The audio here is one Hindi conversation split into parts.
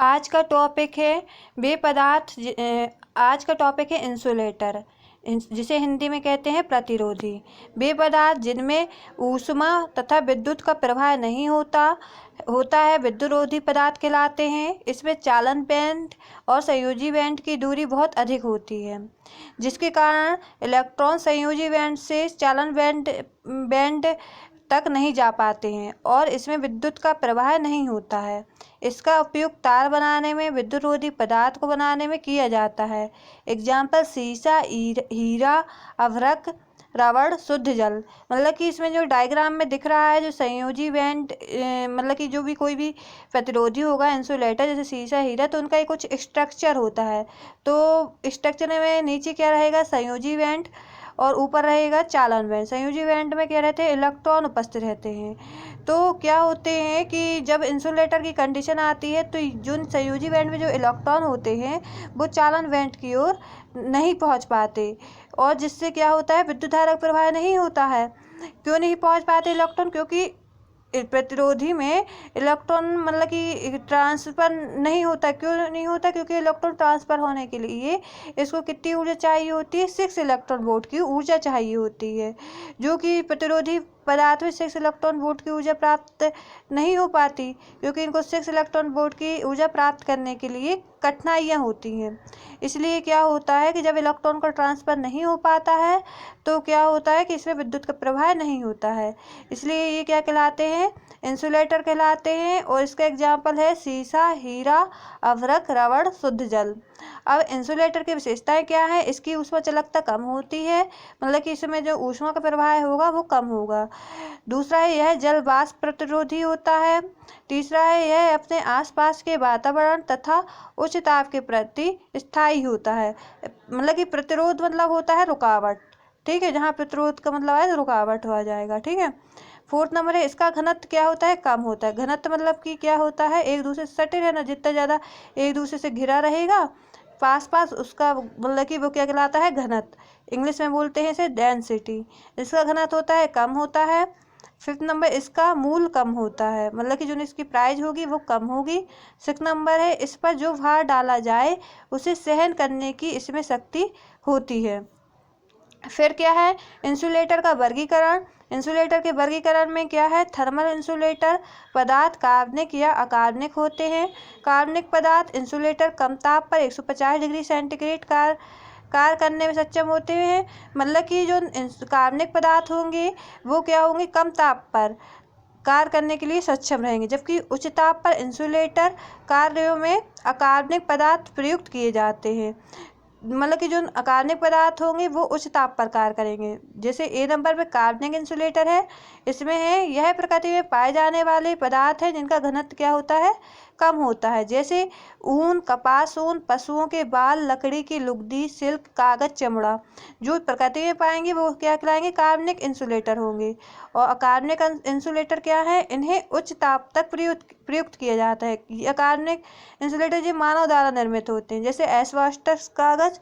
आज का टॉपिक है वे पदार्थ आज का टॉपिक है इंसुलेटर, जिसे हिंदी में कहते हैं प्रतिरोधी। वे पदार्थ जिनमें ऊष्मा तथा विद्युत का प्रवाह नहीं होता है विद्युतरोधी पदार्थ कहलाते हैं। इसमें चालन बैंड और संयोजी बैंड की दूरी बहुत अधिक होती है, जिसके कारण इलेक्ट्रॉन संयोजी बैंड से चालन बैंड तक नहीं जा पाते हैं और इसमें विद्युत का प्रवाह नहीं होता है। इसका उपयोग तार बनाने में, विद्युतरोधी पदार्थ को बनाने में किया जाता है। एग्जाम्पल शीशा, हीरा, अभ्रक, रबड़, शुद्ध जल। मतलब कि इसमें जो डायग्राम में दिख रहा है, जो संयोजी बैंड मतलब कि जो भी कोई भी प्रतिरोधी होगा इंसुलेटर, जैसे शीशा, हीरा, तो उनका एक कुछ स्ट्रक्चर होता है। तो स्ट्रक्चर में नीचे क्या रहेगा, संयोजी बैंड, और ऊपर रहेगा चालन बैंड। संयोजी बैंड में क्या रहते हैं, इलेक्ट्रॉन उपस्थित रहते हैं। तो क्या होते हैं कि जब इंसुलेटर की कंडीशन आती है तो जो संयोजी बैंड में जो इलेक्ट्रॉन होते हैं वो चालन बैंड की ओर नहीं पहुंच पाते, और जिससे क्या होता है, विद्युत धारा प्रवाह नहीं होता है। क्यों नहीं पहुंच पाते इलेक्ट्रॉन? क्योंकि प्रतिरोधी में इलेक्ट्रॉन मतलब कि ट्रांसफर नहीं होता। क्यों नहीं होता? क्योंकि इलेक्ट्रॉन ट्रांसफर होने के लिए इसको कितनी ऊर्जा चाहिए होती है, 6 इलेक्ट्रॉन वोल्ट की ऊर्जा चाहिए होती है, जो कि प्रतिरोधी पदार्थ में 6 इलेक्ट्रॉन वोल्ट की ऊर्जा प्राप्त नहीं हो पाती, क्योंकि इनको 6 इलेक्ट्रॉन वोल्ट की ऊर्जा प्राप्त करने के लिए कठिनाइयाँ होती हैं। इसलिए क्या होता है कि जब इलेक्ट्रॉन का ट्रांसफर नहीं हो पाता है तो क्या होता है कि इसमें विद्युत का प्रवाह नहीं होता है। इसलिए ये क्या कहलाते हैं, इंसुलेटर कहलाते हैं। और इसका एग्जाम्पल है शीशा, हीरा, अभ्रक, रबड़, शुद्ध जल। अब इंसुलेटर की विशेषताएं क्या है, इसकी ऊष्मा चालकता कम होती है, मतलब कि इसमें जो ऊष्मा का प्रवाह होगा वो कम होगा। दूसरा है यह जल वाष्प प्रतिरोधी होता है। तीसरा है यह अपने आसपास के वातावरण तथा उच्च ताप के प्रति स्थायी होता है। मतलब कि प्रतिरोध मतलब होता है रुकावट, ठीक है, जहाँ प्रतिरोध का मतलब है रुकावट हो जाएगा, ठीक है। 4th नंबर है इसका घनत्व क्या होता है, कम होता है। घनत्व मतलब कि क्या होता है, एक दूसरे से सटे रहना, जितना ज़्यादा एक दूसरे से घिरा रहेगा पास उसका मतलब कि वो क्या कहलाता है, घनत्व। इंग्लिश में बोलते हैं इसे डेंसिटी। इसका घनत्व होता है कम होता है। 5th नंबर इसका मूल कम होता है, मतलब कि जो इसकी प्राइस होगी वो कम होगी। 6th नंबर है इस पर जो भार डाला जाए उसे सहन करने की इसमें शक्ति होती है। फिर क्या है, इंसुलेटर का वर्गीकरण। इंसुलेटर के वर्गीकरण में क्या है, थर्मल इंसुलेटर पदार्थ कार्बनिक या अकार्बनिक होते हैं। कार्बनिक पदार्थ इंसुलेटर कम ताप पर 150 डिग्री सेंटीग्रेड कार्य करने में सक्षम होते हैं। मतलब कि जो कार्बनिक पदार्थ होंगे वो क्या होंगे, कम ताप पर कार्य करने के लिए सक्षम रहेंगे, जबकि उच्च ताप पर इंसुलेटर कार्यों में अकार्बनिक पदार्थ प्रयुक्त किए जाते हैं। मतलब कि जो अकार्बनिक पदार्थ होंगे वो उच्च ताप पर कार्य करेंगे। जैसे ए नंबर पे कार्बनिक इंसुलेटर है, इसमें है यह प्रकृति में पाए जाने वाले पदार्थ हैं जिनका घनत्व क्या होता है, कम होता है। जैसे ऊन, कपास ऊन, पशुओं के बाल, लकड़ी की लुगदी, सिल्क, कागज, चमड़ा। जो प्रकृति में पाएंगे वो क्या कहलाएंगे, कार्बनिक इंसुलेटर होंगे। और अकार्बनिक इंसुलेटर क्या है, इन्हें उच्च ताप तक प्रयुक्त किया जाता है। ये अकार्बनिक इंसुलेटर जो मानव द्वारा निर्मित होते हैं, जैसे एस्बेस्टस कागज,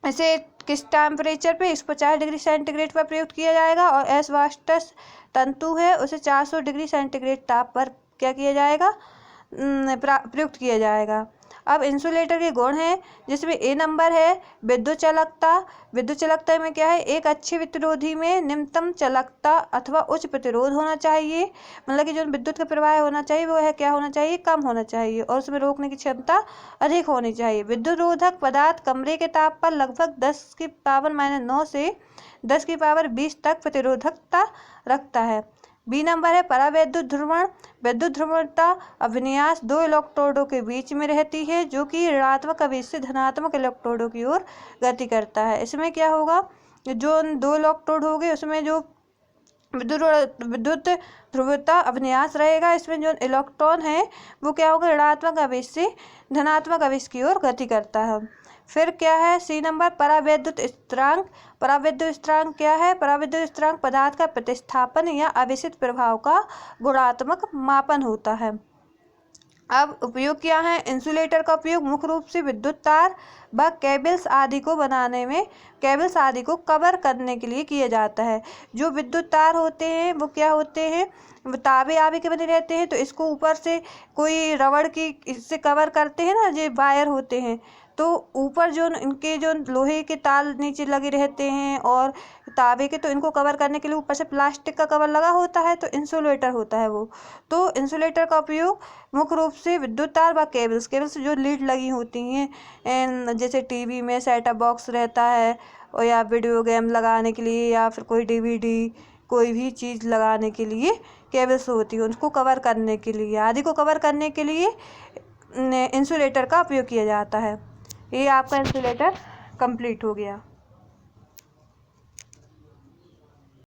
इसे किस टेम्परेचर पे 150 डिग्री सेंटीग्रेड पर प्रयुक्त किया जाएगा, और एस्बेस्टस तंतु है उसे 400 डिग्री सेंटीग्रेड ताप पर क्या किया जाएगा, प्रयुक्त किया जाएगा। अब इंसुलेटर के गुण हैं, जिसमें ए नंबर है विद्युत चालकता। विद्युत चालकता में क्या है, एक अच्छे प्रतिरोधी में निम्नतम चालकता अथवा उच्च प्रतिरोध होना चाहिए। मतलब कि जो विद्युत का प्रवाह होना चाहिए वो है क्या होना चाहिए, कम होना चाहिए, और उसमें रोकने की क्षमता अधिक होनी चाहिए। विद्युत रोधक पदार्थ कमरे के ताप पर लगभग 10⁻⁹ से 10⁻20 तक प्रतिरोधकता रखता है। बी नंबर है परावैद्युत ध्रुवण। वैद्युत ध्रुवणता अभिन्यास दो इलेक्ट्रोडों के बीच में रहती है, जो कि ऋणात्मक आवेश से धनात्मक इलेक्ट्रोडों की ओर गति करता है। इसमें क्या होगा, जो दो इलेक्ट्रोड होंगे उसमें जो विद्युत ध्रुवता अभिन्यास रहेगा, इसमें जो इलेक्ट्रॉन है वो क्या होगा, ऋणात्मक आवेश से धनात्मक आवेश की ओर गति करता है। फिर क्या है, सी नंबर परावैद्युत स्थिरांक। परावैद्युत स्थिरांक क्या है, परावैद्युत स्थिरांक पदार्थ का प्रतिस्थापन या आवेशित प्रभाव का गुणात्मक मापन होता है। अब उपयोग क्या है? इंसुलेटर का उपयोग मुख्य रूप से विद्युत तार व केबल्स आदि को बनाने में, केबल्स आदि को कवर करने के लिए किया जाता है। जो विद्युत तार होते हैं वो क्या होते हैं? वो ताबे आबे के बने रहते हैं, तो इसको ऊपर से कोई रबड़ की इससे कवर करते हैं ना, जो वायर होते हैं, तो ऊपर जो इनके जो लोहे के तार नीचे लगे रहते हैं और ताबे के, तो इनको कवर करने के लिए ऊपर से प्लास्टिक का कवर लगा होता है, तो इंसुलेटर होता है वो। तो इंसुलेटर का उपयोग मुख्य रूप से विद्युत तार व केबल्स जो लीड लगी होती हैं, जैसे टीवी में सेटअप बॉक्स रहता है, और या वीडियो गेम लगाने के लिए, या फिर कोई डीवीडी, कोई भी चीज़ लगाने के लिए केबल्स होती है, उसको कवर करने के लिए, आदि को कवर करने के लिए इंसुलेटर का उपयोग किया जाता है। ये आपका इंसुलेटर कंप्लीट हो गया।